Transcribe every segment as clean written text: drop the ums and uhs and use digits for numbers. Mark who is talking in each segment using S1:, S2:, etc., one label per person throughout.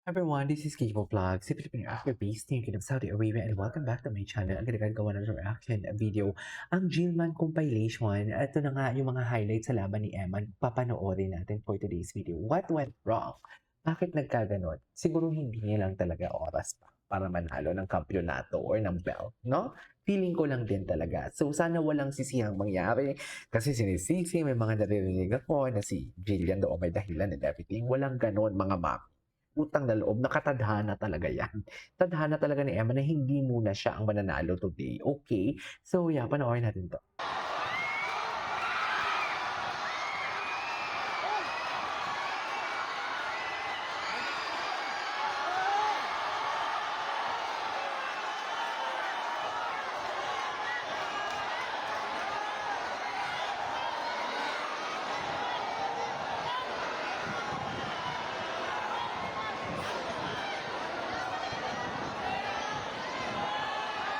S1: Everyone, this is Kibo Vlog, si Filipino actor-based Kingdom of Saudi Arabia, and welcome back to my channel. Ang ginagawa ng reaction video, ang Jilman compilation. Ito na nga yung mga highlights sa laban ni Eman. Papanoorin natin for today's video. What went wrong? Bakit nagkaganon? Siguro hindi niya lang talaga oras pa para manalo ng kampyonato or ng belt, no? Feeling ko lang din talaga. So, sana walang sisihang mangyari. Kasi sinisisi, may mga naririnig ako na si Jillian daw may dahilan and everything. Walang ganon, mga mak. Utang na loob, nakatadhana talaga yan. Tadhana talaga ni Emma na hindi muna siya ang mananalo today. Okay? So yeah, panoorin natin to.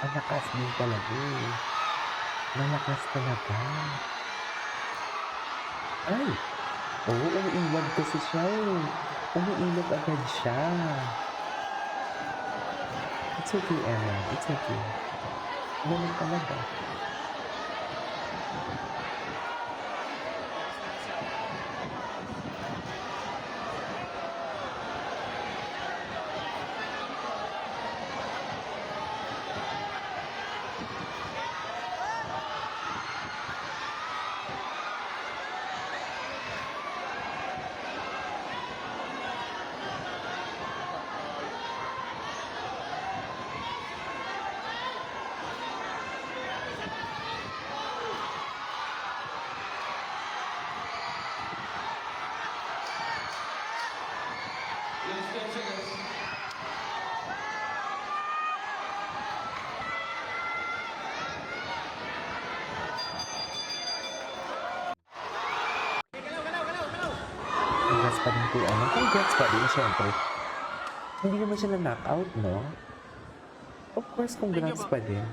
S1: Malakas din talaga eh. Malakas talaga. Ay! Oo, umiiwag kasi siya eh. Umiilog agad siya. It's okay, Emma. It's okay. Ganun talaga. Congrats pa din kay Emma. Congrats pa din, syempre. Hindi naman siya na-knockout, no? Of course, congrats pa din.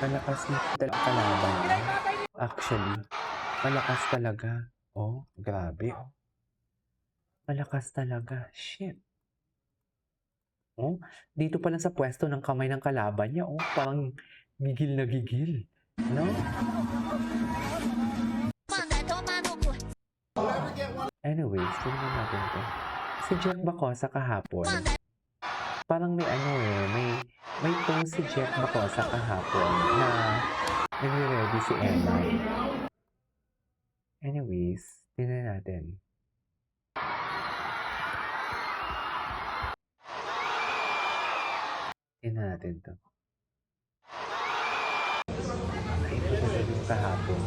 S1: Malakas yung kalaban niya. Actually, malakas talaga. Oh, grabe. Oh. Malakas talaga. Shit. Oh, dito pa lang sa pwesto ng kamay ng kalaban niya. Oh, parang gigil na gigil. No? Anyways, tingnan natin to. Si Jack Bacosa kahapon. Parang may may post si Jack Bacosa kahapon na nagre-ready si Emma. Anyways, tingnan natin. Tingnan natin to. Ay, ito ko yung kahapon.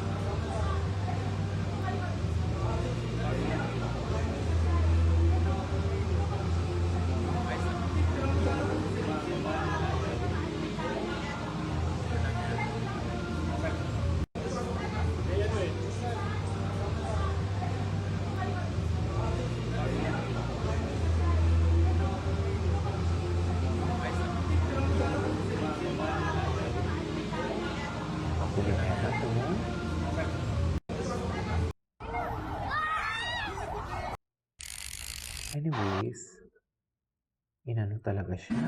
S1: Anyways, inano talaga siya.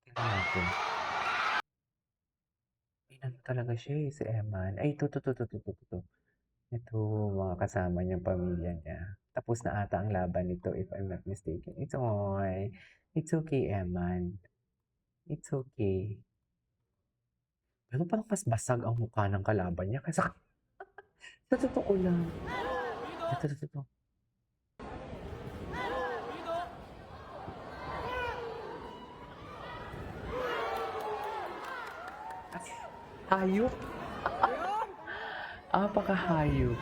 S1: Tingnan natin. Inano talaga siya eh, si Eman. Ay, ito. Ito, mga kasama niyang pamilya niya. Tapos na ata ang laban nito, if I'm not mistaken. It's okay. It's okay, Eman. It's okay. Pero parang mas basag ang mukha ng kalaban niya kaysa sa totoo lang. Ito. Hayop. Apakahayop.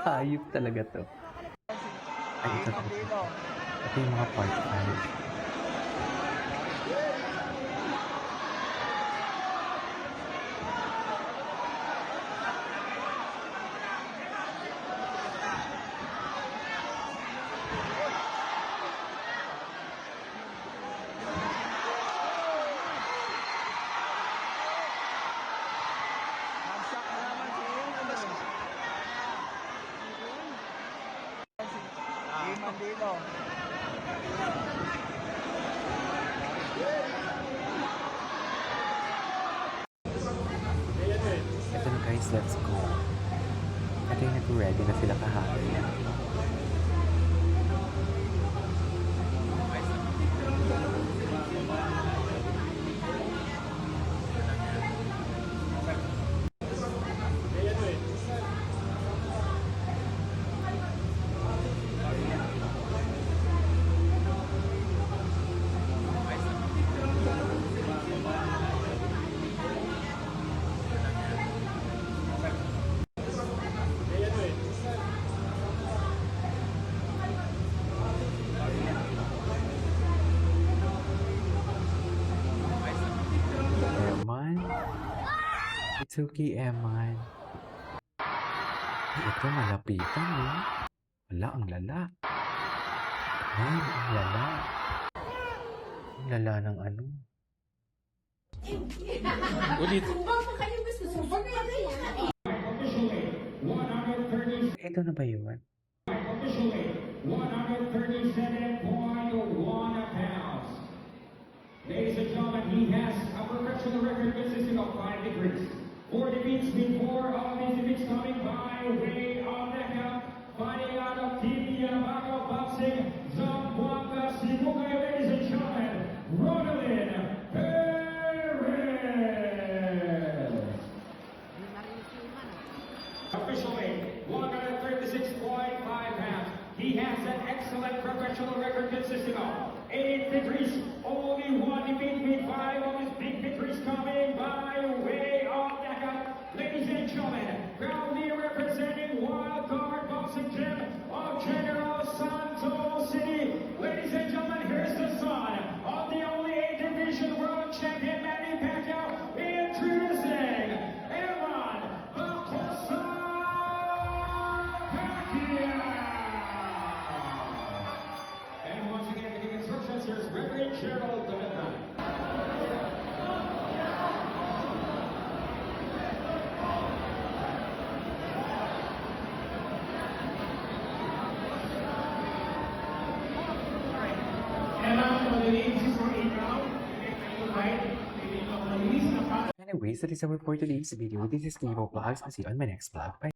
S1: Hayop talaga 'to. Ay, ito. Ito yung mga part 5.
S2: Mandilo.
S1: Ito na guys, let's go. Ito yung nag-ready na sila kahapon. Eman. It's okay, Eman. Ay, ito malapitan, no? Wala, ang lala. Ay, ang lala. Ang lala ng ano.
S3: Ulit.
S1: Ito na ba yun?
S4: Officially, 137.1 pounds. Ladies and gentlemen, he has a professional record consisting of 5 victories, 4 defeats before all these defeats coming by way of knockout, fighting out of Team Yamato Boxing, Zamboanga, Sibugay, ladies and gentlemen, Ronaldin Perez. Officially, 136.5 pounds. He has an excellent professional record consisting of 8 victories, only 1 defeat with 5 of his big victories coming by way of knockout. Ladies and gentlemen, proudly representing Wild Card Boxing Gym of General Santos City. Ladies and gentlemen, here's the son of the only 8 division world champion Manny Pacquiao, introducing Eman Bacosa Pacquiao. And once again, giving instructions, here's Reverend Gerald Dominican.
S1: Anyways, that is our for today's video. This is Steve Vlogs. I'll see you on my next vlog. Bye!